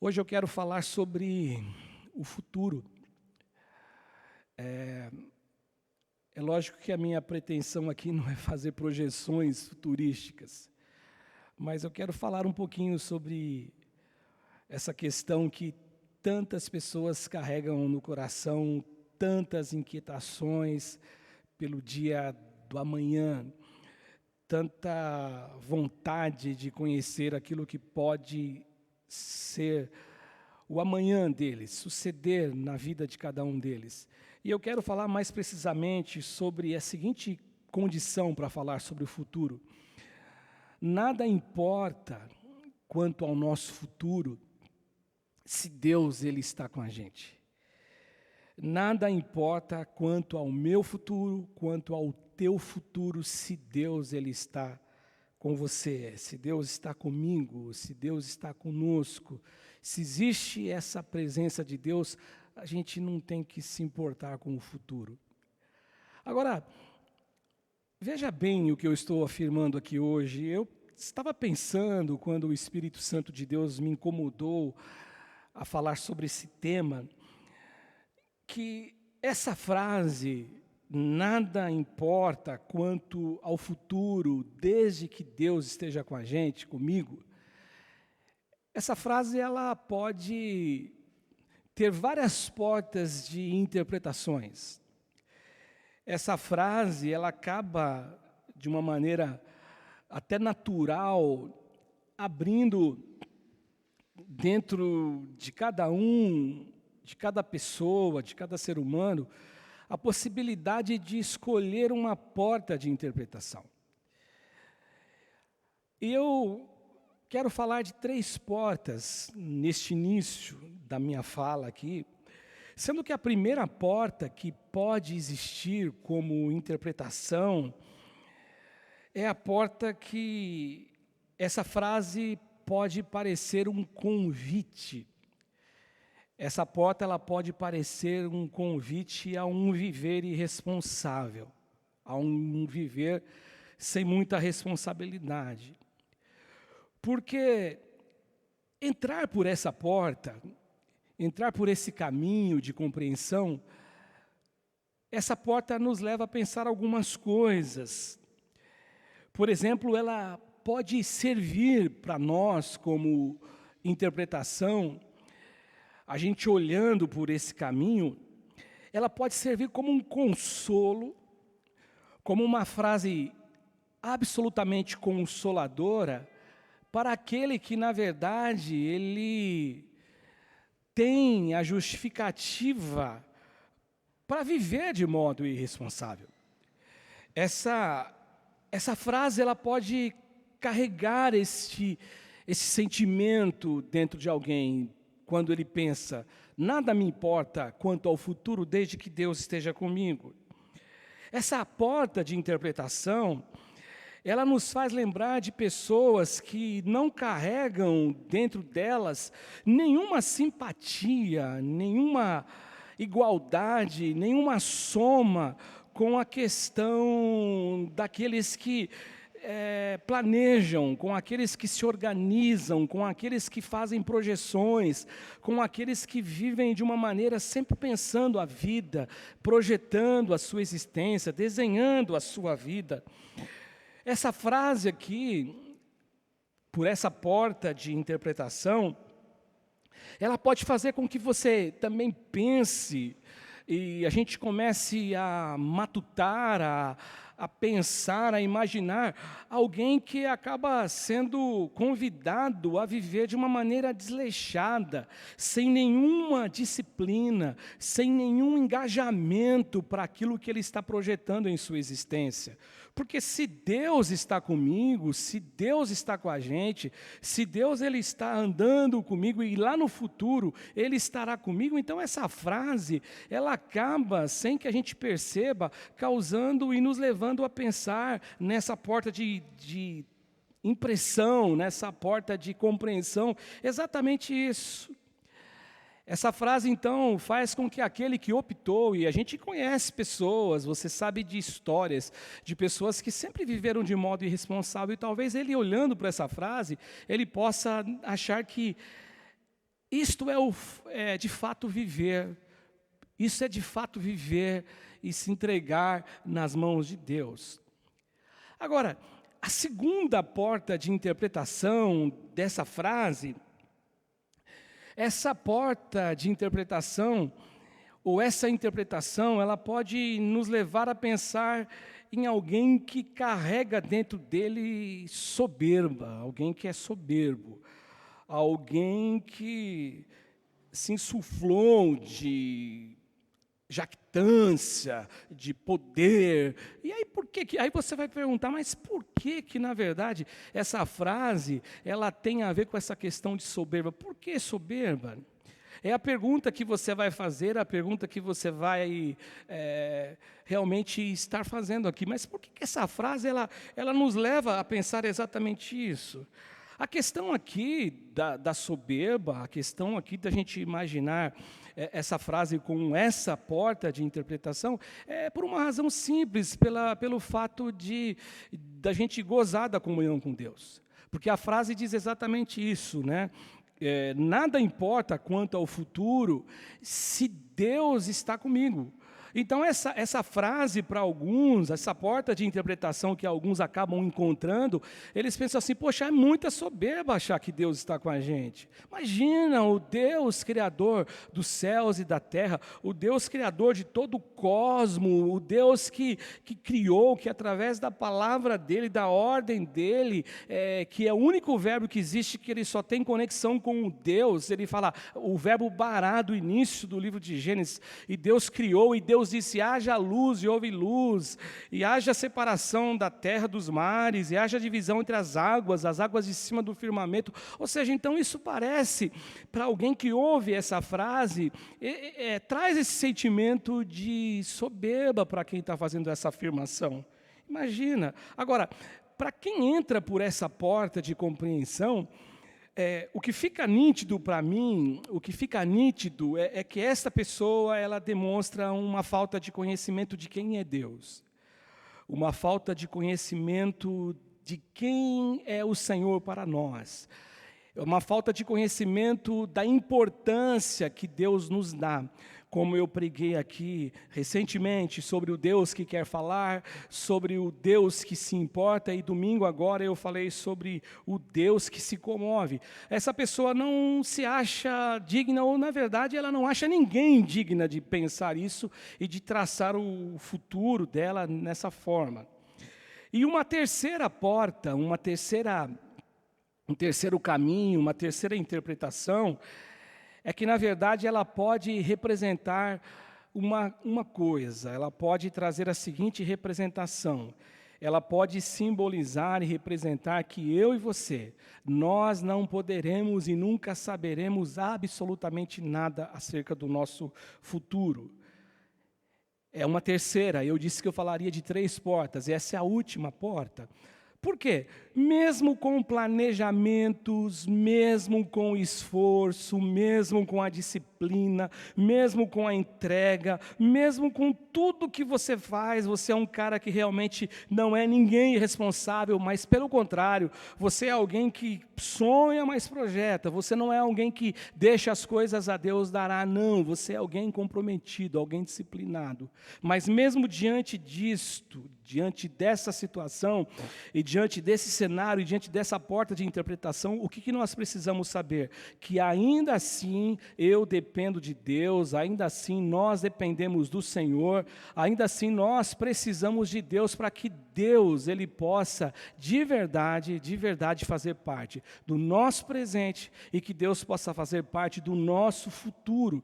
Hoje eu quero falar sobre o futuro. É lógico que a minha pretensão aqui não é fazer projeções futurísticas, mas eu quero falar um pouquinho sobre essa questão que tantas pessoas carregam no coração, tantas inquietações pelo dia do amanhã, tanta vontade de conhecer aquilo que pode ser o amanhã deles, suceder na vida de cada um deles. E eu quero falar mais precisamente sobre a seguinte condição para falar sobre o futuro. Nada importa quanto ao nosso futuro, se Deus ele está com a gente. Nada importa quanto ao meu futuro, quanto ao teu futuro, se Deus ele está com você, se Deus está comigo, se Deus está conosco. Se existe essa presença de Deus, a gente não tem que se importar com o futuro. Agora, veja bem o que eu estou afirmando aqui hoje. Eu estava pensando, quando o Espírito Santo de Deus me incomodou a falar sobre esse tema, que essa frase, nada importa quanto ao futuro, desde que Deus esteja com a gente, comigo, essa frase ela pode ter várias portas de interpretações. Essa frase ela acaba, de uma maneira até natural, abrindo dentro de cada um, de cada pessoa, de cada ser humano, a possibilidade de escolher uma porta de interpretação. E eu quero falar de 3 portas neste início da minha fala aqui, sendo que a primeira porta que pode existir como interpretação é a porta que essa frase pode parecer um convite. Essa porta ela pode parecer um convite a um viver irresponsável, a um viver sem muita responsabilidade. Porque entrar por essa porta, entrar por esse caminho de compreensão, essa porta nos leva a pensar algumas coisas. Por exemplo, ela pode servir para nós como interpretação. A gente olhando por esse caminho, ela pode servir como um consolo, como uma frase absolutamente consoladora para aquele que, na verdade, ele tem a justificativa para viver de modo irresponsável. Essa frase ela pode carregar esse sentimento dentro de alguém, quando ele pensa, nada me importa quanto ao futuro, desde que Deus esteja comigo. Essa porta de interpretação, ela nos faz lembrar de pessoas que não carregam dentro delas nenhuma simpatia, nenhuma igualdade, nenhuma soma com a questão daqueles que planejam, com aqueles que se organizam, com aqueles que fazem projeções, com aqueles que vivem de uma maneira sempre pensando a vida, projetando a sua existência, desenhando a sua vida. Essa frase aqui, por essa porta de interpretação, ela pode fazer com que você também pense e a gente comece a matutar, a pensar, a imaginar alguém que acaba sendo convidado a viver de uma maneira desleixada, sem nenhuma disciplina, sem nenhum engajamento para aquilo que ele está projetando em sua existência. Porque se Deus está comigo, se Deus está com a gente, se Deus ele está andando comigo e lá no futuro Ele estará comigo, então essa frase, ela acaba, sem que a gente perceba, causando e nos levando a pensar nessa porta de impressão, nessa porta de compreensão, exatamente isso. Essa frase, então, faz com que aquele que optou, e a gente conhece pessoas, você sabe de histórias, de pessoas que sempre viveram de modo irresponsável, e talvez ele olhando para essa frase, ele possa achar que isto é de fato viver, isso é de fato viver e se entregar nas mãos de Deus. Agora, a segunda porta de interpretação dessa frase, essa porta de interpretação, ou essa interpretação, ela pode nos levar a pensar em alguém que carrega dentro dele soberba, alguém que é soberbo, alguém que se insuflou de jactância, de poder. E aí aí você vai perguntar, mas por que na verdade essa frase ela tem a ver com essa questão de soberba? Por que soberba? É a pergunta que você vai fazer, a pergunta que você vai realmente estar fazendo aqui. Mas por que essa frase ela nos leva a pensar exatamente isso? A questão aqui da soberba, a questão aqui da gente imaginar essa frase com essa porta de interpretação, é por uma razão simples, pelo fato da gente gozar da comunhão com Deus. Porque a frase diz exatamente isso, né? Nada importa quanto ao futuro, se Deus está comigo. Então, essa frase, para alguns, essa porta de interpretação que alguns acabam encontrando, eles pensam assim, poxa, é muita soberba achar que Deus está com a gente. Imagina, o Deus criador dos céus e da terra, o Deus criador de todo o cosmo, o Deus que criou, que através da palavra dele, da ordem dele, que é o único verbo que existe, que ele só tem conexão com o Deus, ele fala, o verbo bará do início do livro de Gênesis, e Deus criou, e Deus disse, haja luz e houve luz, e haja separação da terra dos mares, e haja divisão entre as águas de cima do firmamento. Ou seja, então isso parece, para alguém que ouve essa frase, traz esse sentimento de soberba para quem está fazendo essa afirmação. Imagina. Agora, para quem entra por essa porta de compreensão, o que fica nítido para mim, o que fica nítido é que esta pessoa ela demonstra uma falta de conhecimento de quem é Deus, uma falta de conhecimento de quem é o Senhor para nós, uma falta de conhecimento da importância que Deus nos dá. Como eu preguei aqui recentemente sobre o Deus que quer falar, sobre o Deus que se importa, e domingo agora eu falei sobre o Deus que se comove. Essa pessoa não se acha digna, ou na verdade ela não acha ninguém digna de pensar isso e de traçar o futuro dela nessa forma. E uma terceira porta, um terceiro caminho, uma terceira interpretação, é que, na verdade, ela pode representar uma coisa, ela pode trazer a seguinte representação, ela pode simbolizar e representar que eu e você, nós não poderemos e nunca saberemos absolutamente nada acerca do nosso futuro. É uma terceira, eu disse que eu falaria de 3 portas, e essa é a última porta. Por quê? Mesmo com planejamentos, mesmo com esforço, mesmo com a disciplina, mesmo com a entrega, mesmo com tudo que você faz, você é um cara que realmente não é ninguém irresponsável, mas pelo contrário, você é alguém que sonha, mas projeta, você não é alguém que deixa as coisas a Deus dará, não, você é alguém comprometido, alguém disciplinado. Mas mesmo diante disto, diante dessa situação, e diante desse cenário, e diante dessa porta de interpretação, o que nós precisamos saber? Que ainda assim eu dependo de Deus, ainda assim nós dependemos do Senhor, ainda assim nós precisamos de Deus para que Deus, Ele possa de verdade fazer parte do nosso presente e que Deus possa fazer parte do nosso futuro.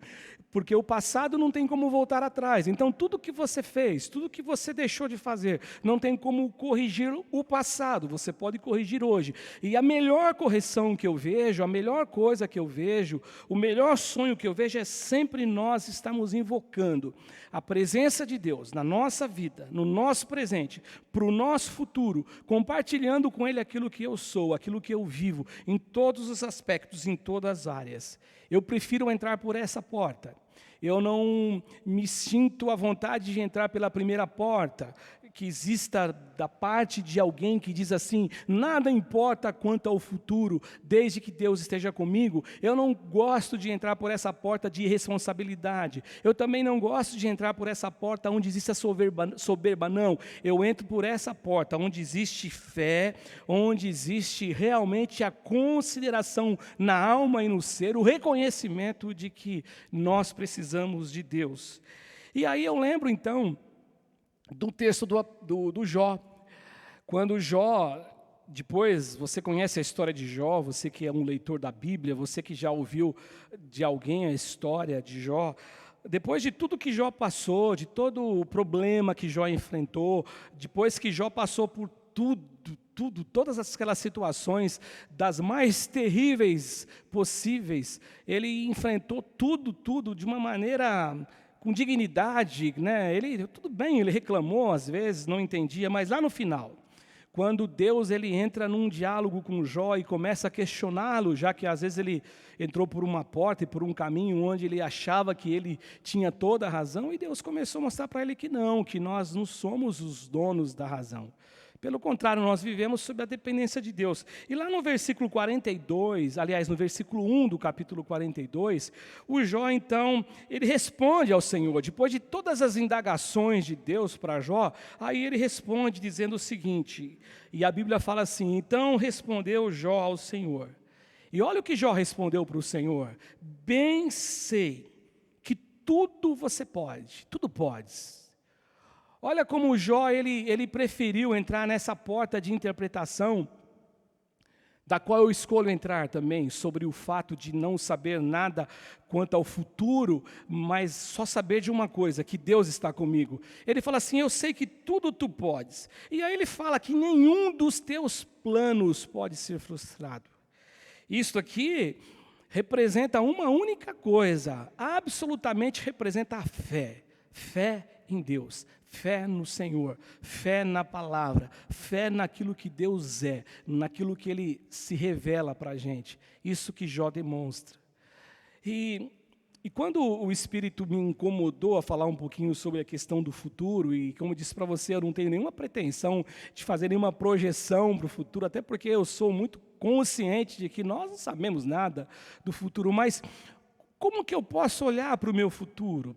Porque o passado não tem como voltar atrás. Então, tudo que você fez, tudo que você deixou de fazer, não tem como corrigir o passado. Você pode corrigir hoje. E a melhor correção que eu vejo, a melhor coisa que eu vejo, o melhor sonho que eu vejo é sempre nós estarmos invocando a presença de Deus na nossa vida, no nosso presente, para o nosso futuro, compartilhando com Ele aquilo que eu sou, aquilo que eu vivo, em todos os aspectos, em todas as áreas. Eu prefiro entrar por essa porta. Eu não me sinto à vontade de entrar pela primeira porta, que exista da parte de alguém que diz assim, nada importa quanto ao futuro, desde que Deus esteja comigo. Eu não gosto de entrar por essa porta de irresponsabilidade. Eu também não gosto de entrar por essa porta onde existe a soberba, não. Eu entro por essa porta onde existe fé, onde existe realmente a consideração na alma e no ser, o reconhecimento de que nós precisamos de Deus. E aí eu lembro então do texto do Jó, quando Jó, depois você conhece a história de Jó, você que é um leitor da Bíblia, você que já ouviu de alguém a história de Jó, depois de tudo que Jó passou, de todo o problema que Jó enfrentou, depois que Jó passou por todas aquelas situações das mais terríveis possíveis, ele enfrentou tudo de uma maneira com dignidade, né? Tudo bem, ele reclamou às vezes, não entendia, mas lá no final, quando Deus ele entra num diálogo com Jó e começa a questioná-lo, já que às vezes ele entrou por uma porta e por um caminho onde ele achava que ele tinha toda a razão, e Deus começou a mostrar para ele que não, que nós não somos os donos da razão. Pelo contrário, nós vivemos sob a dependência de Deus. E lá no versículo 42, aliás, no versículo 1 do capítulo 42, o Jó, então, ele responde ao Senhor. Depois de todas as indagações de Deus para Jó, aí ele responde dizendo o seguinte, e a Bíblia fala assim, então respondeu Jó ao Senhor. E olha o que Jó respondeu para o Senhor. Bem sei que tudo você pode, tudo podes. Olha como o Jó, ele preferiu entrar nessa porta de interpretação, da qual eu escolho entrar também, sobre o fato de não saber nada quanto ao futuro, mas só saber de uma coisa, que Deus está comigo. Ele fala assim, eu sei que tudo tu podes. E aí ele fala que nenhum dos teus planos pode ser frustrado. Isto aqui representa uma única coisa, absolutamente representa a fé. Fé em Deus, fé no Senhor, fé na palavra, fé naquilo que Deus é, naquilo que Ele se revela para a gente. Isso que Jó demonstra. E quando o Espírito me incomodou a falar um pouquinho sobre a questão do futuro, e como eu disse para você, eu não tenho nenhuma pretensão de fazer nenhuma projeção para o futuro, até porque eu sou muito consciente de que nós não sabemos nada do futuro, mas como que eu posso olhar para o meu futuro?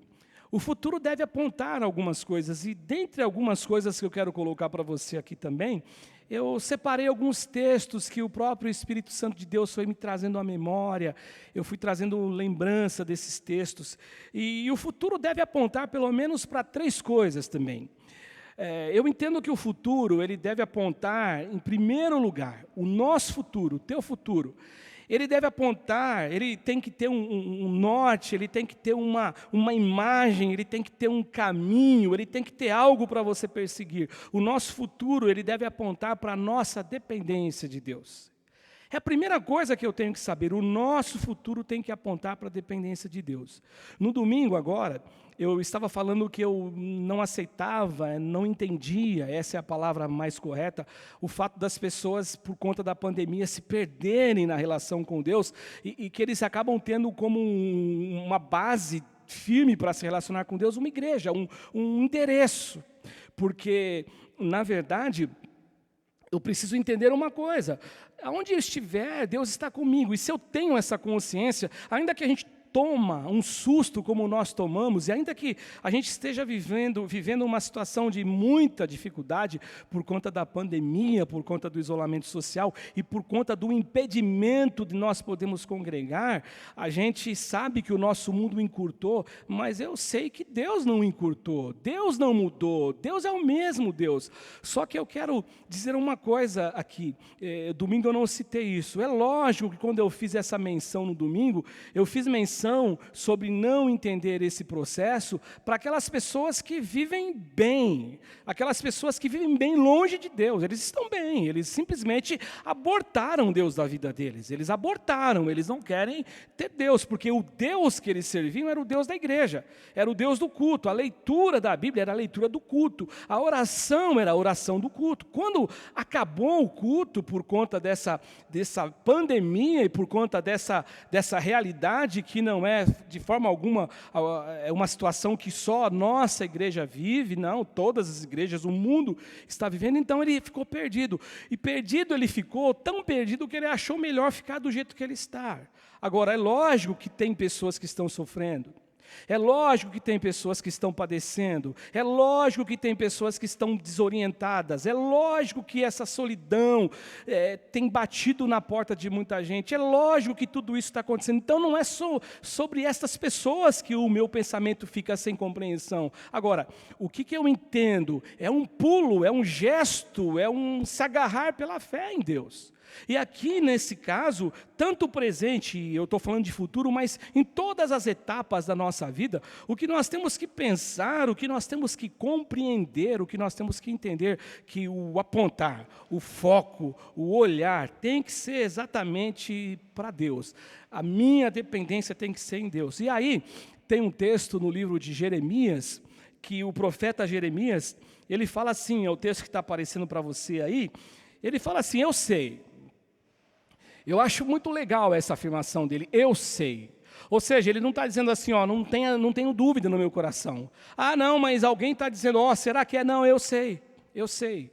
O futuro deve apontar algumas coisas, e dentre algumas coisas que eu quero colocar para você aqui também, eu separei alguns textos que o próprio Espírito Santo de Deus foi me trazendo à memória, eu fui trazendo lembrança desses textos, e o futuro deve apontar pelo menos para 3 coisas também. Eu entendo que o futuro, ele deve apontar, em primeiro lugar, o nosso futuro, o teu futuro. Ele deve apontar, ele tem que ter um norte, ele tem que ter uma imagem, ele tem que ter um caminho, ele tem que ter algo para você perseguir. O nosso futuro, ele deve apontar para a nossa dependência de Deus. É a primeira coisa que eu tenho que saber, o nosso futuro tem que apontar para a dependência de Deus. No domingo agora, eu estava falando que eu não aceitava, não entendia, essa é a palavra mais correta, o fato das pessoas, por conta da pandemia, se perderem na relação com Deus e que eles acabam tendo como uma base firme para se relacionar com Deus, uma igreja, um endereço. Porque, na verdade, eu preciso entender uma coisa, aonde eu estiver, Deus está comigo, e se eu tenho essa consciência, ainda que a gente toma um susto como nós tomamos, e ainda que a gente esteja vivendo uma situação de muita dificuldade por conta da pandemia, por conta do isolamento social e por conta do impedimento de nós podermos congregar, a gente sabe que o nosso mundo encurtou, mas eu sei que Deus não encurtou, Deus não mudou, Deus é o mesmo Deus. Só que eu quero dizer uma coisa aqui, domingo eu não citei isso, é lógico que quando eu fiz essa menção no domingo, eu fiz menção atenção sobre não entender esse processo para aquelas pessoas que vivem bem, aquelas pessoas que vivem bem longe de Deus. Eles estão bem, eles simplesmente abortaram Deus da vida deles. Eles abortaram, eles não querem ter Deus, porque o Deus que eles serviam era o Deus da igreja, era o Deus do culto. A leitura da Bíblia era a leitura do culto, a oração era a oração do culto. Quando acabou o culto por conta dessa pandemia e por conta dessa realidade que não é de forma alguma é uma situação que só a nossa igreja vive, não, todas as igrejas, o mundo está vivendo, então ele ficou perdido. E perdido ele ficou, tão perdido que ele achou melhor ficar do jeito que ele está. Agora, é lógico que tem pessoas que estão sofrendo. É lógico que tem pessoas que estão padecendo, é lógico que tem pessoas que estão desorientadas, é lógico que essa solidão tem batido na porta de muita gente, é lógico que tudo isso está acontecendo. Então não é só sobre essas pessoas que o meu pensamento fica sem compreensão. Agora, o que eu entendo? É um pulo, é um gesto, é um se agarrar pela fé em Deus. E aqui, nesse caso, tanto o presente, eu estou falando de futuro, mas em todas as etapas da nossa vida, o que nós temos que pensar, o que nós temos que compreender, o que nós temos que entender, que o apontar, o foco, o olhar, tem que ser exatamente para Deus. A minha dependência tem que ser em Deus. E aí, tem um texto no livro de Jeremias, que o profeta Jeremias, ele fala assim, é o texto que está aparecendo para você aí, ele fala assim, eu sei. Eu acho muito legal essa afirmação dele, eu sei. Ou seja, ele não está dizendo assim, ó, não tenho dúvida no meu coração. Ah, não, mas alguém está dizendo, ó, será que é? Não, eu sei, eu sei.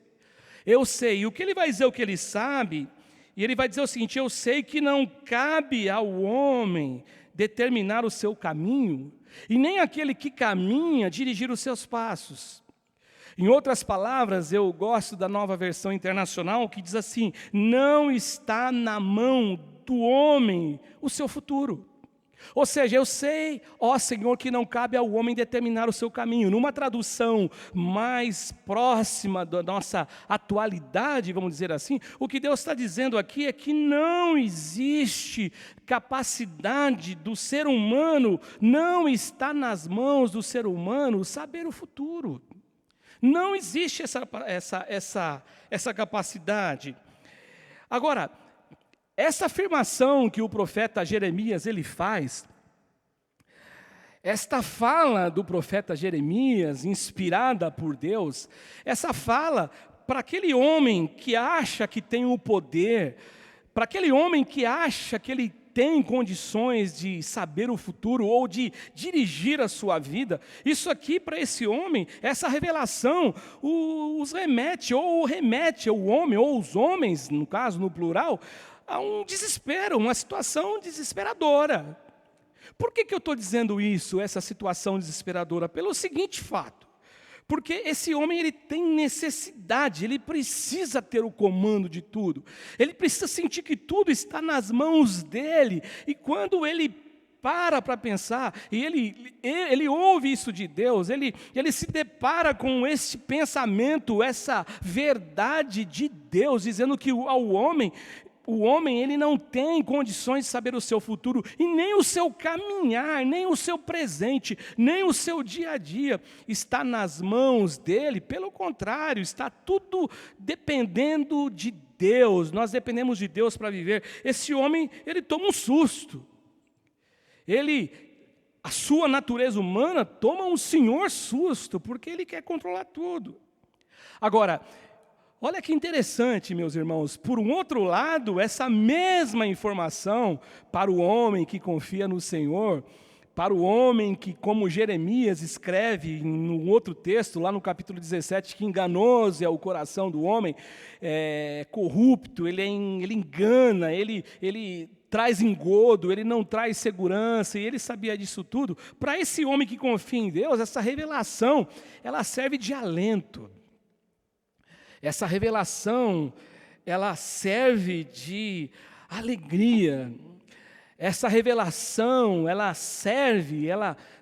Eu sei. E o que ele vai dizer, o que ele sabe, e ele vai dizer o seguinte, eu sei que não cabe ao homem determinar o seu caminho, e nem aquele que caminha dirigir os seus passos. Em outras palavras, eu gosto da Nova Versão Internacional, que diz assim, não está na mão do homem o seu futuro. Ou seja, eu sei, ó Senhor, que não cabe ao homem determinar o seu caminho. Numa tradução mais próxima da nossa atualidade, vamos dizer assim, o que Deus está dizendo aqui é que não existe capacidade do ser humano, não está nas mãos do ser humano saber o futuro. Não existe essa capacidade. Agora, essa afirmação que o profeta Jeremias ele faz, esta fala do profeta Jeremias, inspirada por Deus, essa fala para aquele homem que acha que tem o poder, para aquele homem que acha que ele tem condições de saber o futuro ou de dirigir a sua vida, isso aqui para esse homem, essa revelação, os remete o homem, ou os homens, no caso, no plural, a um desespero, uma situação desesperadora. Por que eu estou dizendo isso, essa situação desesperadora? Pelo seguinte fato. Porque esse homem ele tem necessidade, ele precisa ter o comando de tudo. Ele precisa sentir que tudo está nas mãos dele. E quando ele para pensar, e ele ouve isso de Deus, ele se depara com esse pensamento, essa verdade de Deus, dizendo que ao homem, o homem ele não tem condições de saber o seu futuro, e nem o seu caminhar, nem o seu presente, nem o seu dia a dia está nas mãos dele. Pelo contrário, está tudo dependendo de Deus. Nós dependemos de Deus para viver. Esse homem, ele toma um susto. A sua natureza humana toma um senhor susto, porque ele quer controlar tudo. Agora, olha que interessante, meus irmãos, por um outro lado, essa mesma informação para o homem que confia no Senhor, para o homem que, como Jeremias escreve no outro texto, lá no capítulo 17, que enganoso é o coração do homem, corrupto, ele engana, ele traz engodo, ele não traz segurança, e ele sabia disso tudo. Para esse homem que confia em Deus, essa revelação, ela serve de alento. Essa revelação, ela serve de alegria. Essa revelação, ela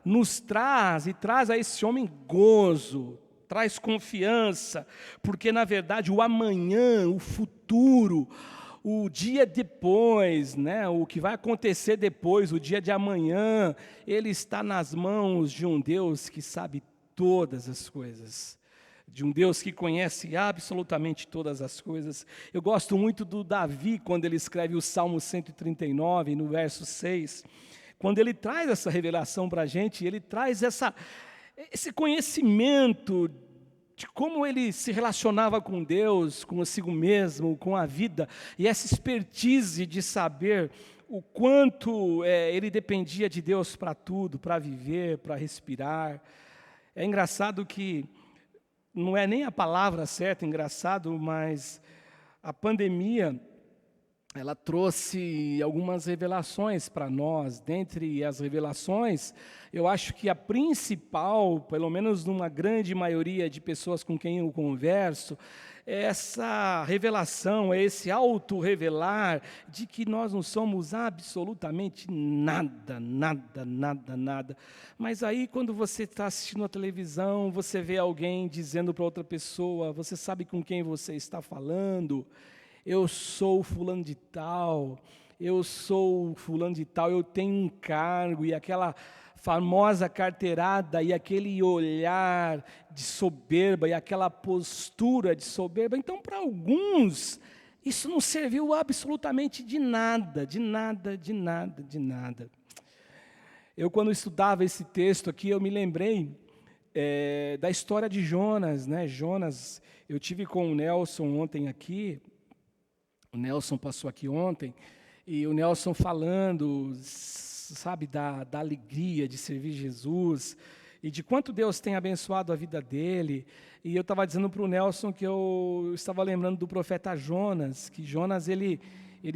nos traz e traz a esse homem gozo, traz confiança, porque na verdade o amanhã, o futuro, o dia depois, né, o que vai acontecer depois, o dia de amanhã, ele está nas mãos de um Deus que sabe todas as coisas, de um Deus que conhece absolutamente todas as coisas. Eu gosto muito do Davi, quando ele escreve o Salmo 139, no verso 6, quando ele traz essa revelação para a gente, ele traz esse conhecimento de como ele se relacionava com Deus, consigo mesmo, com a vida, e essa expertise de saber o quanto ele dependia de Deus para tudo, para viver, para respirar. É engraçado que, não é nem a palavra certa, engraçado, mas a pandemia, ela trouxe algumas revelações para nós. Dentre as revelações, eu acho que a principal, pelo menos numa grande maioria de pessoas com quem eu converso, é essa revelação, é esse auto-revelar de que nós não somos absolutamente nada, nada, nada, nada. Mas aí, quando você está assistindo a televisão, você vê alguém dizendo para outra pessoa, você sabe com quem você está falando? Eu sou fulano de tal, eu sou fulano de tal, eu tenho um cargo, e aquela famosa carteirada, e aquele olhar de soberba, e aquela postura de soberba. Então, para alguns, isso não serviu absolutamente de nada, de nada, de nada, de nada. Eu, quando estudava esse texto aqui, eu me lembrei da história de Jonas, né? Jonas, eu tive com o Nelson ontem aqui. O Nelson passou aqui ontem, e o Nelson falando, sabe, da alegria de servir Jesus, e de quanto Deus tem abençoado a vida dele. E eu estava dizendo para o Nelson que eu estava lembrando do profeta Jonas, que Jonas, ele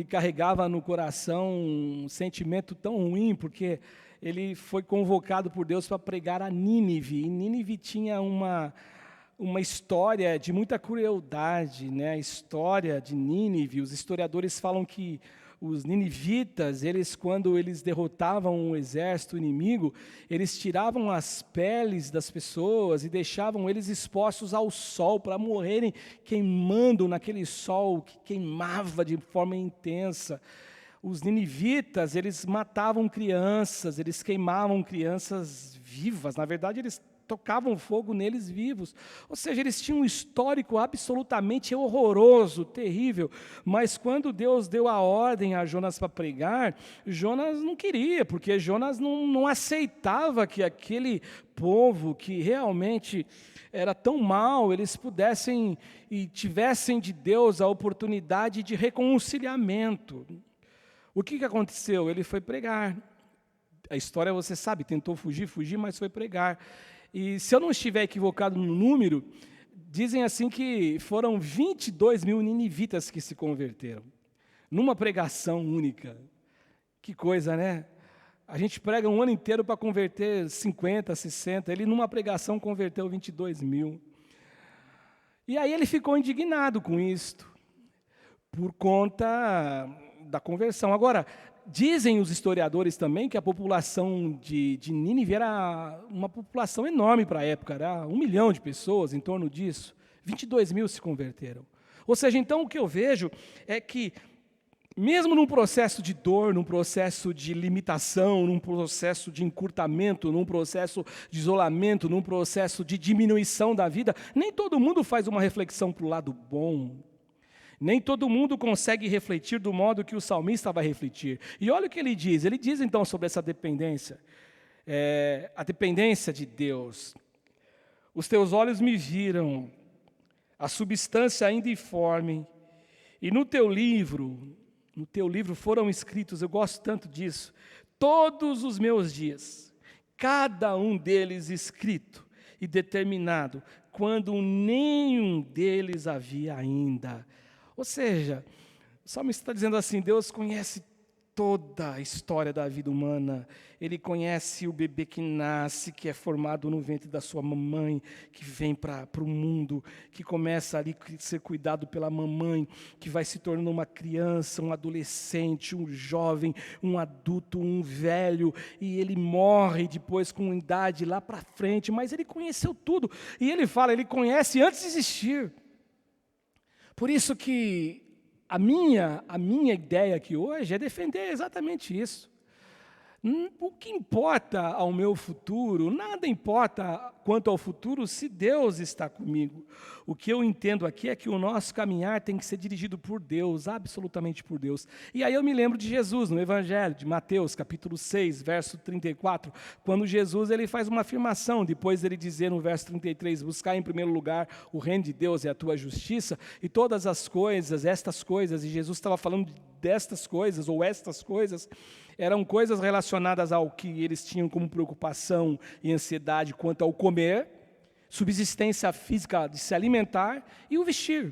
carregava no coração um sentimento tão ruim, porque ele foi convocado por Deus para pregar a Nínive, e Nínive tinha uma história de muita crueldade, né? A história de Nínive, os historiadores falam que os ninivitas, quando eles derrotavam um exército inimigo, eles tiravam as peles das pessoas e deixavam eles expostos ao sol para morrerem queimando naquele sol que queimava de forma intensa. Os ninivitas, eles matavam crianças, eles queimavam crianças vivas, na verdade eles tocavam fogo neles vivos. Ou seja, eles tinham um histórico absolutamente horroroso, terrível. Mas quando Deus deu a ordem a Jonas para pregar, Jonas não queria, porque Jonas não aceitava que aquele povo que realmente era tão mau, eles pudessem e tivessem de Deus a oportunidade de reconciliamento. O que aconteceu? Ele foi pregar. A história você sabe, tentou fugir, mas foi pregar. E se eu não estiver equivocado no número, dizem assim que foram 22 mil ninivitas que se converteram, numa pregação única. Que coisa, né? A gente prega um ano inteiro para converter 50, 60, ele numa pregação converteu 22 mil. E aí ele ficou indignado com isto, por conta da conversão. Agora, dizem os historiadores também que a população de Nínive era uma população enorme para a época, era 1 milhão de pessoas, em torno disso. 22 mil se converteram. Ou seja, então o que eu vejo é que, mesmo num processo de dor, num processo de limitação, num processo de encurtamento, num processo de isolamento, num processo de diminuição da vida, nem todo mundo faz uma reflexão para o lado bom. Nem todo mundo consegue refletir do modo que o salmista vai refletir. E olha o que ele diz então sobre essa dependência, a dependência de Deus. Os teus olhos me viram, a substância ainda informe, e no teu livro foram escritos, eu gosto tanto disso, todos os meus dias, cada um deles escrito e determinado, quando nenhum deles havia ainda. Ou seja, o salmista está dizendo assim, Deus conhece toda a história da vida humana. Ele conhece o bebê que nasce, que é formado no ventre da sua mamãe, que vem para o mundo, que começa ali a ser cuidado pela mamãe, que vai se tornando uma criança, um adolescente, um jovem, um adulto, um velho, e ele morre depois com idade lá para frente, mas ele conheceu tudo. E ele fala, ele conhece antes de existir. Por isso que a minha ideia aqui hoje é defender exatamente isso. O que importa ao meu futuro, nada importa quanto ao futuro se Deus está comigo. O que eu entendo aqui é que o nosso caminhar tem que ser dirigido por Deus, absolutamente por Deus. E aí eu me lembro de Jesus, no Evangelho de Mateus, capítulo 6, verso 34, quando Jesus ele faz uma afirmação, depois ele dizer no verso 33, buscar em primeiro lugar o reino de Deus e a tua justiça, e todas as coisas, estas coisas, e Jesus estava falando destas coisas, ou estas coisas, eram coisas relacionadas ao que eles tinham como preocupação e ansiedade quanto ao comer, subsistência física de se alimentar e o vestir.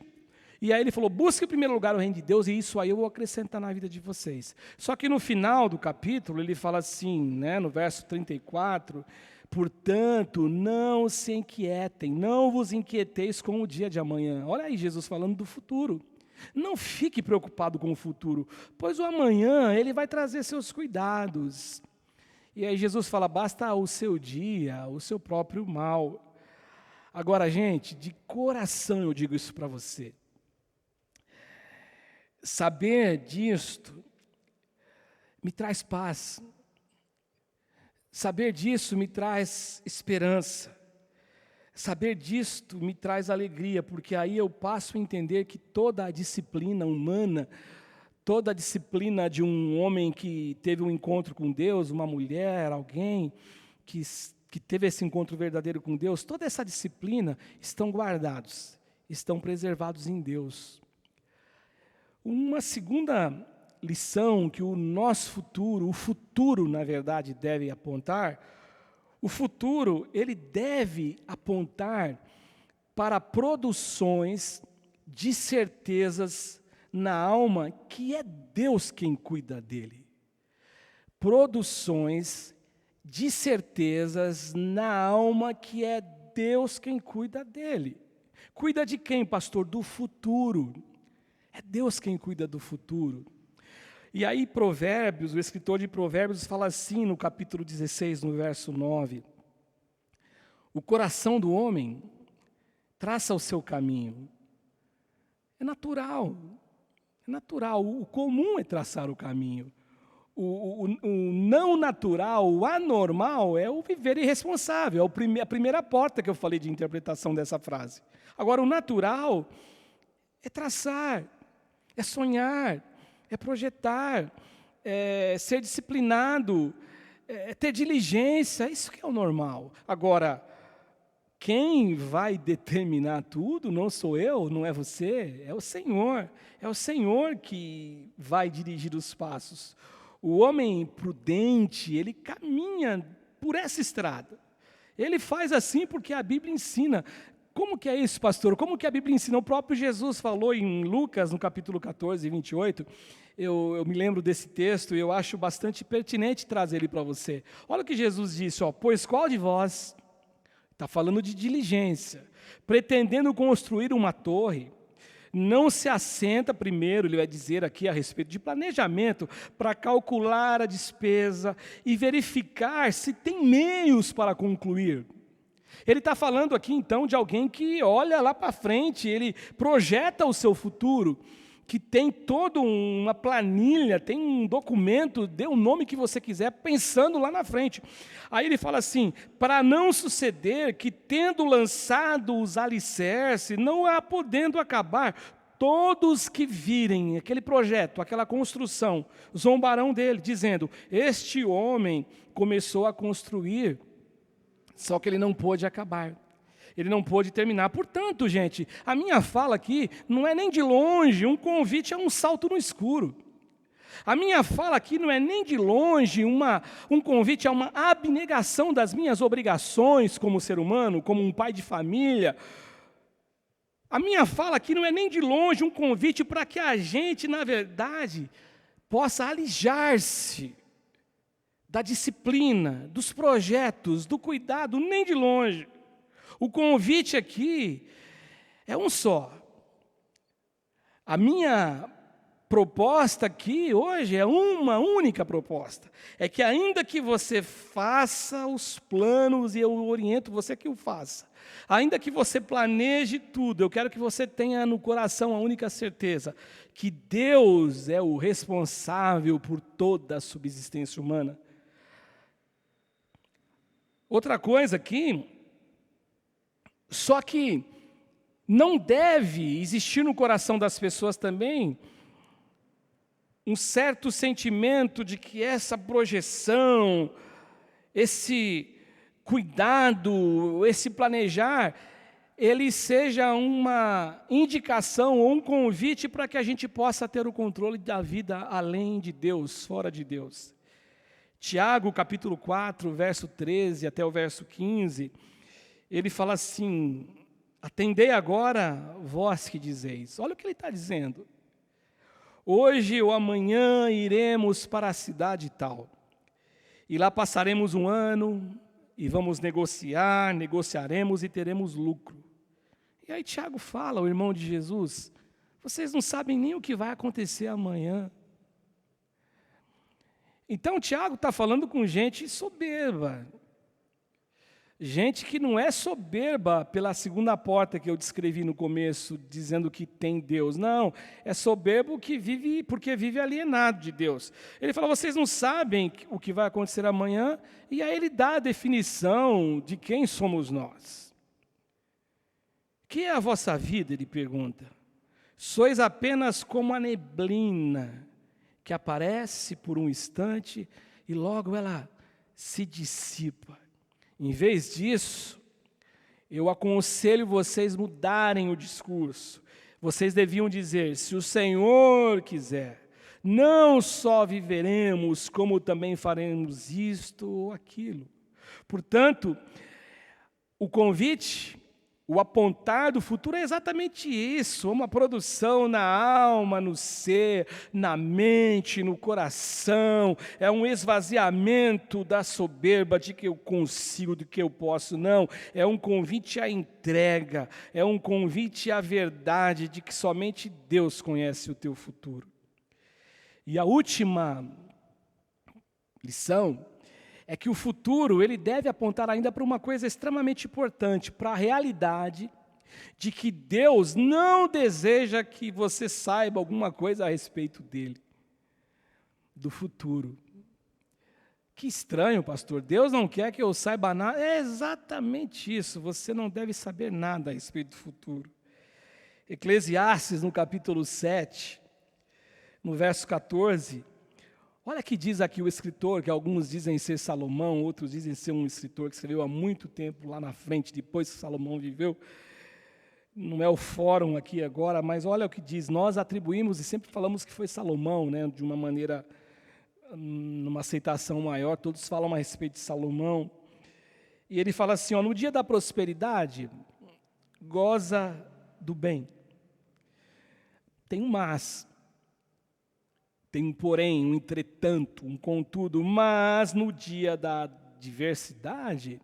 E aí ele falou, busque em primeiro lugar o reino de Deus e isso aí eu vou acrescentar na vida de vocês. Só que no final do capítulo ele fala assim, no verso 34, portanto não se inquietem, não vos inquieteis com o dia de amanhã. Olha aí Jesus falando do futuro. Não fique preocupado com o futuro, pois o amanhã ele vai trazer seus cuidados. E aí Jesus fala, basta o seu dia, o seu próprio mal. Agora, gente, de coração eu digo isso para você. Saber disto me traz paz. Saber disso me traz esperança. Saber disto me traz alegria, porque aí eu passo a entender que toda a disciplina humana, toda a disciplina de um homem que teve um encontro com Deus, uma mulher, alguém que teve esse encontro verdadeiro com Deus, toda essa disciplina estão guardados, estão preservados em Deus. Uma segunda lição que o nosso futuro, o futuro, na verdade, deve apontar, o futuro, ele deve apontar para produções de certezas na alma que é Deus quem cuida dele. Produções de certezas na alma que é Deus quem cuida dele. Cuida de quem, pastor? Do futuro. É Deus quem cuida do futuro. E aí Provérbios, o escritor de Provérbios fala assim no capítulo 16, no verso 9. O coração do homem traça o seu caminho. É natural, o comum é traçar o caminho. O não natural, o anormal é o viver irresponsável, é a primeira porta que eu falei de interpretação dessa frase. Agora, o natural é traçar, é sonhar, é projetar, é ser disciplinado, é ter diligência, isso que é o normal. Agora, quem vai determinar tudo não sou eu, não é você, é o Senhor que vai dirigir os passos. O homem prudente, ele caminha por essa estrada, ele faz assim porque a Bíblia ensina. Como que é isso, pastor? Como que a Bíblia ensina? O próprio Jesus falou em Lucas, no capítulo 14, 28, eu me lembro desse texto e eu acho bastante pertinente trazer ele para você. Olha o que Jesus disse, pois qual de vós, está falando de diligência, pretendendo construir uma torre, não se assenta primeiro, ele vai dizer aqui a respeito de planejamento, para calcular a despesa e verificar se tem meios para concluir. Ele está falando aqui então de alguém que olha lá para frente, ele projeta o seu futuro, que tem toda uma planilha, tem um documento, dê o nome que você quiser, pensando lá na frente. Aí ele fala assim, para não suceder que tendo lançado os alicerces, não há podendo acabar, todos que virem aquele projeto, aquela construção, zombarão dele, dizendo, este homem começou a construir, só que ele não pôde acabar, ele não pôde terminar. Portanto, gente, a minha fala aqui não é nem de longe um convite a um salto no escuro. A minha fala aqui não é nem de longe um convite a uma abnegação das minhas obrigações como ser humano, como um pai de família. A minha fala aqui não é nem de longe um convite para que a gente, na verdade, possa alijar-se da disciplina, dos projetos, do cuidado, nem de longe. O convite aqui é um só. A minha proposta aqui hoje é uma única proposta. É que ainda que você faça os planos, e eu oriento você que o faça, ainda que você planeje tudo, eu quero que você tenha no coração a única certeza, que Deus é o responsável por toda a subsistência humana. Outra coisa aqui, só que não deve existir no coração das pessoas também um certo sentimento de que essa projeção, esse cuidado, esse planejar, ele seja uma indicação ou um convite para que a gente possa ter o controle da vida além de Deus, fora de Deus. Tiago, capítulo 4, verso 13 até o verso 15, ele fala assim: atendei agora, vós que dizeis. Olha o que ele está dizendo. Hoje ou amanhã iremos para a cidade tal, e lá passaremos um ano, e vamos negociaremos e teremos lucro. E aí Tiago fala, o irmão de Jesus, vocês não sabem nem o que vai acontecer amanhã. Então Tiago está falando com gente soberba, gente que não é soberba pela segunda porta que eu descrevi no começo, dizendo que tem Deus. Não, é soberbo que vive porque vive alienado de Deus. Ele fala, vocês não sabem o que vai acontecer amanhã, e aí ele dá a definição de quem somos nós. Que é a vossa vida, ele pergunta. Sois apenas como a neblina, que aparece por um instante e logo ela se dissipa. Em vez disso, eu aconselho vocês mudarem o discurso. Vocês deviam dizer, se o Senhor quiser, não só viveremos, como também faremos isto ou aquilo. Portanto, o convite, o apontar do futuro é exatamente isso, uma produção na alma, no ser, na mente, no coração, é um esvaziamento da soberba de que eu consigo, de que eu posso, não, é um convite à entrega, é um convite à verdade de que somente Deus conhece o teu futuro. E a última lição é que o futuro ele deve apontar ainda para uma coisa extremamente importante, para a realidade de que Deus não deseja que você saiba alguma coisa a respeito dele, do futuro. Que estranho, pastor, Deus não quer que eu saiba nada. É exatamente isso, você não deve saber nada a respeito do futuro. Eclesiastes, no capítulo 7, no verso 14, olha que diz aqui o escritor, que alguns dizem ser Salomão, outros dizem ser um escritor que escreveu há muito tempo lá na frente, depois que Salomão viveu. Não é o fórum aqui agora, mas olha o que diz. Nós atribuímos e sempre falamos que foi Salomão, né, de uma maneira, numa aceitação maior, todos falam a respeito de Salomão. E ele fala assim, ó, no dia da prosperidade, goza do bem. Tem um mas. Tem um porém, um entretanto, um contudo, mas no dia da adversidade,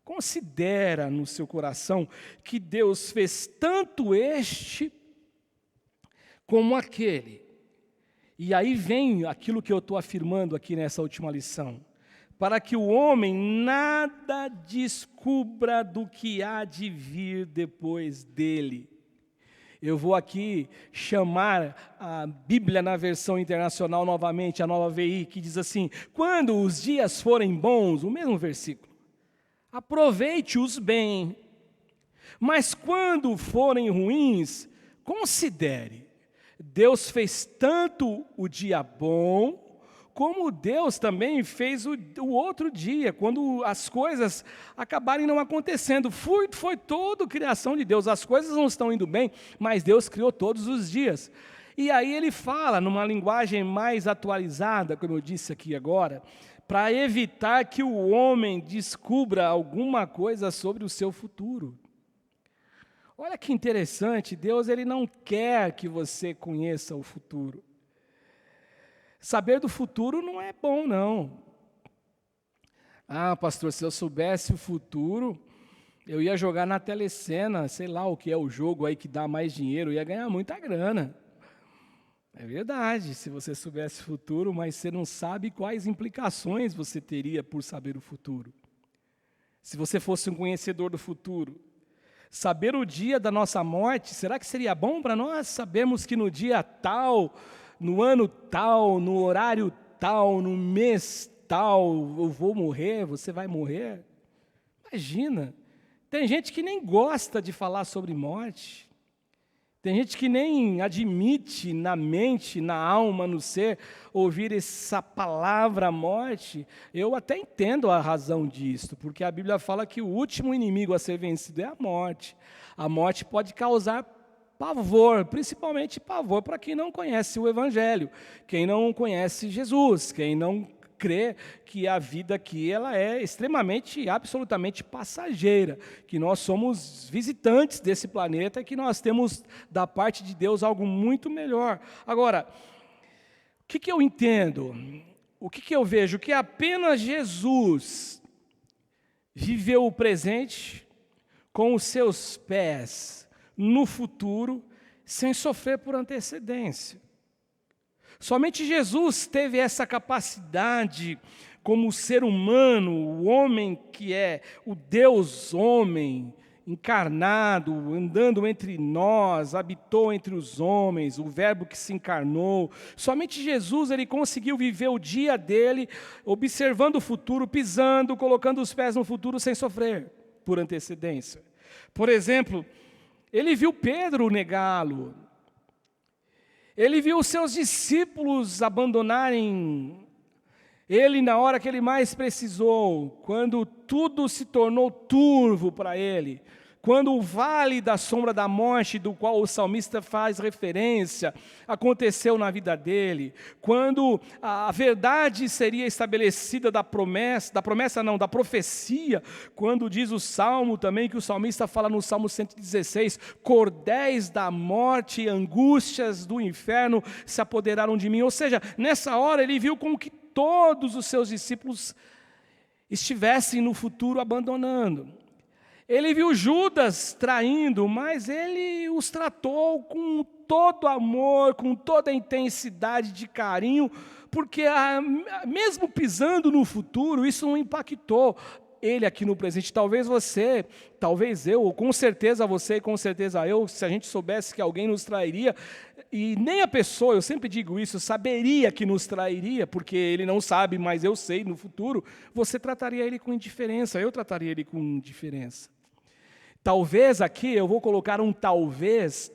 considera no seu coração que Deus fez tanto este como aquele. E aí vem aquilo que eu estou afirmando aqui nessa última lição. Para que o homem nada descubra do que há de vir depois dele. Eu vou aqui chamar a Bíblia na versão internacional novamente, a nova VI, que diz assim, quando os dias forem bons, o mesmo versículo, aproveite-os bem, mas quando forem ruins, considere, Deus fez tanto o dia bom, como Deus também fez o outro dia, quando as coisas acabarem não acontecendo. Foi toda a criação de Deus, as coisas não estão indo bem, mas Deus criou todos os dias. E aí ele fala, numa linguagem mais atualizada, como eu disse aqui agora, para evitar que o homem descubra alguma coisa sobre o seu futuro. Olha que interessante, Deus ele não quer que você conheça o futuro. Saber do futuro não é bom, não. Ah, pastor, se eu soubesse o futuro, eu ia jogar na telecena, sei lá o que é o jogo aí que dá mais dinheiro, eu ia ganhar muita grana. É verdade, se você soubesse o futuro, mas você não sabe quais implicações você teria por saber o futuro. Se você fosse um conhecedor do futuro, Saber o dia da nossa morte, será que seria bom para nós sabermos que no dia tal, no ano tal, no horário tal, no mês tal, eu vou morrer, você vai morrer? Imagina, tem gente que nem gosta de falar sobre morte. Tem gente que nem admite na mente, na alma, no ser, ouvir essa palavra morte. Eu até entendo a razão disto, porque a Bíblia fala que o último inimigo a ser vencido é a morte. A morte pode causar pavor, principalmente pavor para quem não conhece o Evangelho, quem não conhece Jesus, quem não crê que a vida aqui ela é extremamente e absolutamente passageira, que nós somos visitantes desse planeta e que nós temos da parte de Deus algo muito melhor. Agora, o que eu entendo? O que eu vejo? Que apenas Jesus viveu o presente com os seus pés no futuro, sem sofrer por antecedência. Somente Jesus teve essa capacidade como ser humano, o homem que é o Deus homem, encarnado, andando entre nós, habitou entre os homens, o verbo que se encarnou. Somente Jesus, ele conseguiu viver o dia dele, observando o futuro, pisando, colocando os pés no futuro sem sofrer por antecedência. Por exemplo, ele viu Pedro negá-lo. Ele viu os seus discípulos abandonarem ele na hora que ele mais precisou, quando tudo se tornou turvo para ele, quando o vale da sombra da morte, do qual o salmista faz referência, aconteceu na vida dele, quando a verdade seria estabelecida da profecia, quando diz o Salmo também, que o salmista fala no Salmo 116, cordéis da morte e angústias do inferno se apoderaram de mim. Ou seja, nessa hora ele viu como que todos os seus discípulos estivessem no futuro abandonando. Ele viu Judas traindo, mas ele os tratou com todo amor, com toda a intensidade de carinho, porque mesmo pisando no futuro, isso não impactou ele aqui no presente. Talvez você, talvez eu, ou com certeza você e com certeza eu, se a gente soubesse que alguém nos trairia, e nem a pessoa, eu sempre digo isso, saberia que nos trairia, porque ele não sabe, mas eu sei no futuro, você trataria ele com indiferença, eu trataria ele com indiferença. Talvez aqui, eu vou colocar um talvez,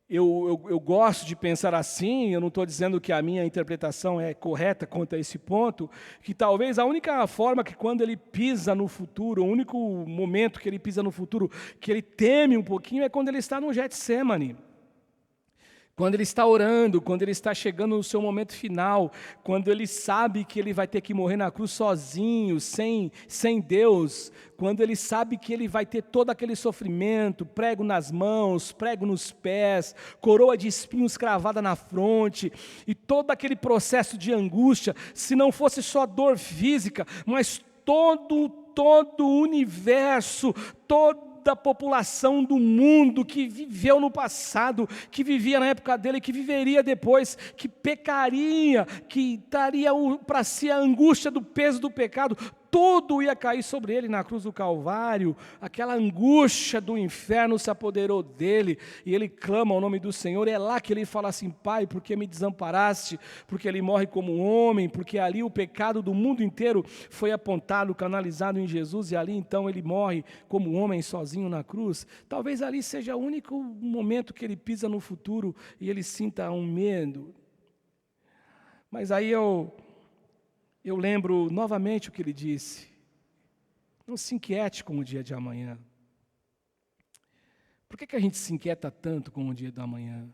eu gosto de pensar assim, eu não estou dizendo que a minha interpretação é correta quanto a esse ponto, que talvez a única forma que quando ele pisa no futuro, o único momento que ele pisa no futuro, que ele teme um pouquinho, é quando ele está no Getsemane. Quando ele está orando, quando ele está chegando no seu momento final, quando ele sabe que ele vai ter que morrer na cruz sozinho, sem Deus, quando ele sabe que ele vai ter todo aquele sofrimento, prego nas mãos, prego nos pés, coroa de espinhos cravada na fronte, e todo aquele processo de angústia, se não fosse só dor física, mas todo o universo, da população do mundo que viveu no passado, que vivia na época dele, que viveria depois, que pecaria, que daria para si a angústia do peso do pecado, tudo ia cair sobre ele na cruz do Calvário, aquela angústia do inferno se apoderou dele, e ele clama ao nome do Senhor, e é lá que ele fala assim, Pai, por que me desamparaste? Porque ele morre como um homem, porque ali o pecado do mundo inteiro foi apontado, canalizado em Jesus, e ali então ele morre como um homem sozinho na cruz. Talvez ali seja o único momento que ele pisa no futuro, e ele sinta um medo. Mas aí eu lembro novamente o que ele disse, não se inquiete com o dia de amanhã. Por que a gente se inquieta tanto com o dia da manhã?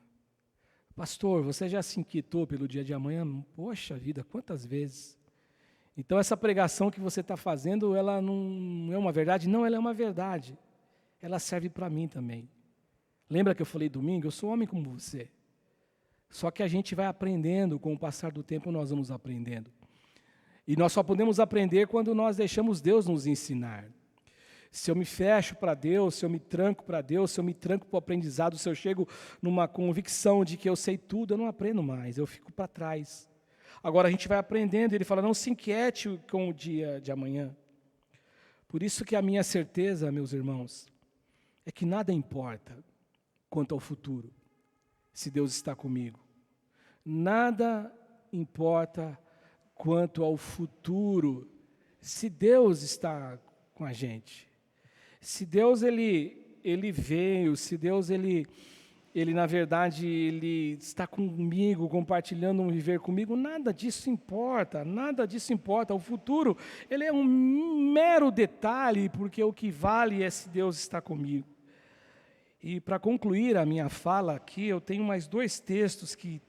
Pastor, você já se inquietou pelo dia de amanhã? Poxa vida, quantas vezes? Então essa pregação que você está fazendo, ela não é uma verdade? Não, ela é uma verdade. Ela serve para mim também. Lembra que eu falei domingo? Eu sou homem como você. Só que a gente vai aprendendo, com o passar do tempo nós vamos aprendendo. E nós só podemos aprender quando nós deixamos Deus nos ensinar. Se eu me fecho para Deus, se eu me tranco para Deus, se eu me tranco para o aprendizado, se eu chego numa convicção de que eu sei tudo, eu não aprendo mais, eu fico para trás. Agora a gente vai aprendendo, ele fala, não se inquiete com o dia de amanhã. Por isso que a minha certeza, meus irmãos, é que nada importa quanto ao futuro, se Deus está comigo. Nada importa quanto ao futuro, se Deus está com a gente. Se Deus ele veio, se Deus ele na verdade ele está comigo, compartilhando um viver comigo, nada disso importa, nada disso importa. O futuro, ele é um mero detalhe, porque o que vale é se Deus está comigo. E para concluir a minha fala aqui, eu tenho mais 2 textos que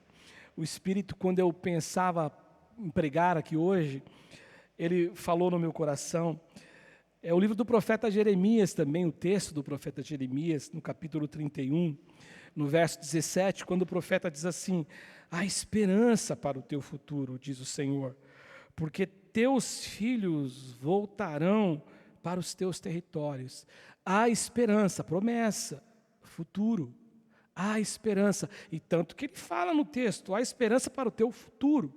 o Espírito, quando eu pensava em pregar aqui hoje, ele falou no meu coração. É o livro do profeta Jeremias também, o texto do profeta Jeremias, no capítulo 31, no verso 17, quando o profeta diz assim: há esperança para o teu futuro, diz o Senhor, porque teus filhos voltarão para os teus territórios. Há esperança, promessa, futuro. Há esperança. E tanto que ele fala no texto, há esperança para o teu futuro.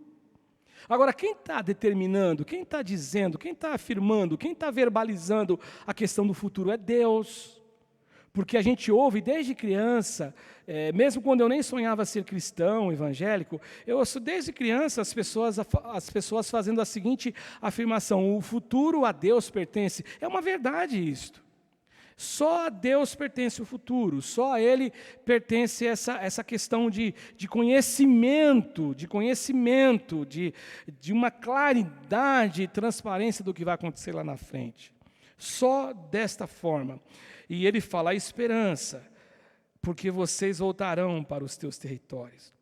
Agora, quem está determinando, quem está dizendo, quem está afirmando, quem está verbalizando a questão do futuro é Deus. Porque a gente ouve desde criança, mesmo quando eu nem sonhava ser cristão, evangélico, eu ouço desde criança as pessoas fazendo a seguinte afirmação: o futuro a Deus pertence. É uma verdade isto. Só a Deus pertence o futuro, só a Ele pertence essa questão de conhecimento, de uma claridade e transparência do que vai acontecer lá na frente. Só desta forma. E ele fala: a esperança, porque vocês voltarão para os teus territórios.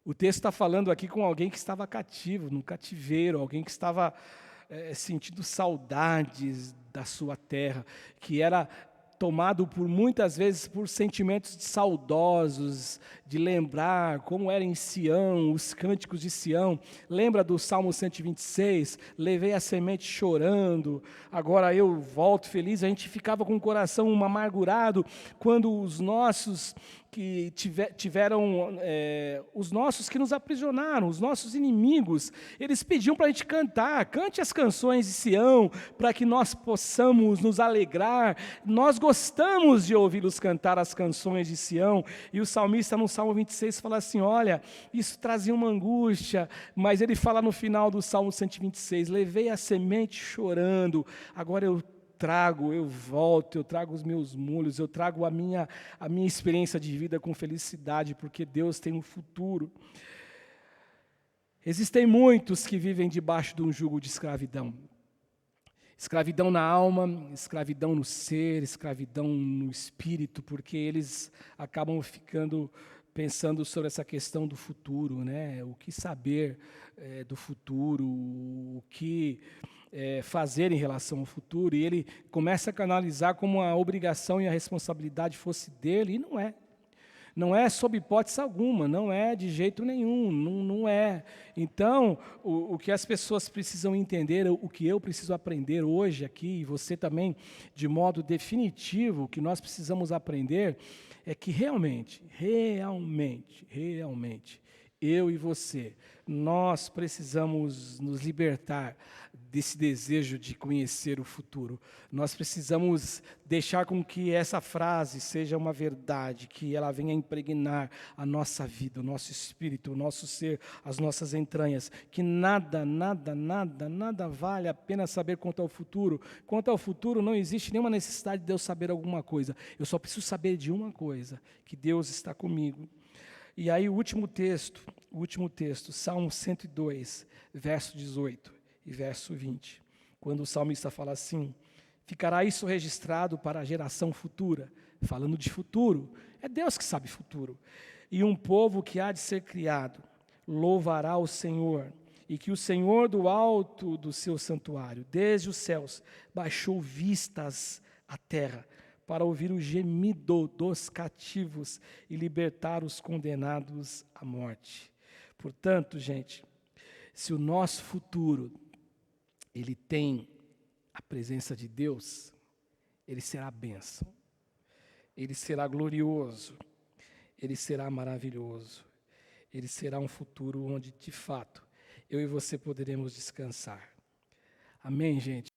O texto está falando aqui com alguém que estava cativo, no cativeiro, alguém que estava sentindo saudades da sua terra, que era tomado muitas vezes por sentimentos saudosos, de lembrar como era em Sião, os cânticos de Sião. Lembra do Salmo 126? Levei a semente chorando, agora eu volto feliz. A gente ficava com o coração amargurado quando os nossos que tiveram, os nossos que nos aprisionaram, os nossos inimigos, eles pediam para a gente cantar: cante as canções de Sião, para que nós possamos nos alegrar. Nós gostamos de ouvi-los cantar as canções de Sião. E o salmista no Salmo 26 fala assim: olha, isso trazia uma angústia, mas ele fala no final do Salmo 126, levei a semente chorando, agora eu volto, eu trago os meus molhos, eu trago a minha experiência de vida com felicidade, porque Deus tem um futuro. Existem muitos que vivem debaixo de um jugo de escravidão. Escravidão na alma, escravidão no ser, escravidão no espírito, porque eles acabam ficando pensando sobre essa questão do futuro, né? O que saber do futuro, o que fazer em relação ao futuro, e ele começa a canalizar como a obrigação e a responsabilidade fosse dele, e não é. Não é sob hipótese alguma, não é de jeito nenhum, não é. Então, o que as pessoas precisam entender, o que eu preciso aprender hoje aqui, e você também, de modo definitivo, o que nós precisamos aprender é que realmente, eu e você, nós precisamos nos libertar desse desejo de conhecer o futuro. Nós precisamos deixar com que essa frase seja uma verdade, que ela venha impregnar a nossa vida, o nosso espírito, o nosso ser, as nossas entranhas, que nada vale a pena saber quanto ao futuro. Quanto ao futuro, não existe nenhuma necessidade de eu saber alguma coisa. Eu só preciso saber de uma coisa, que Deus está comigo. E aí o último texto, Salmo 102, verso 18 e verso 20, quando o salmista fala assim: ficará isso registrado para a geração futura, falando de futuro, é Deus que sabe futuro, e um povo que há de ser criado, louvará o Senhor, e que o Senhor do alto do seu santuário, desde os céus, baixou vistas à terra, para ouvir o gemido dos cativos e libertar os condenados à morte. Portanto, gente, se o nosso futuro ele tem a presença de Deus, ele será bênção, ele será glorioso, ele será maravilhoso, ele será um futuro onde, de fato, eu e você poderemos descansar. Amém, gente?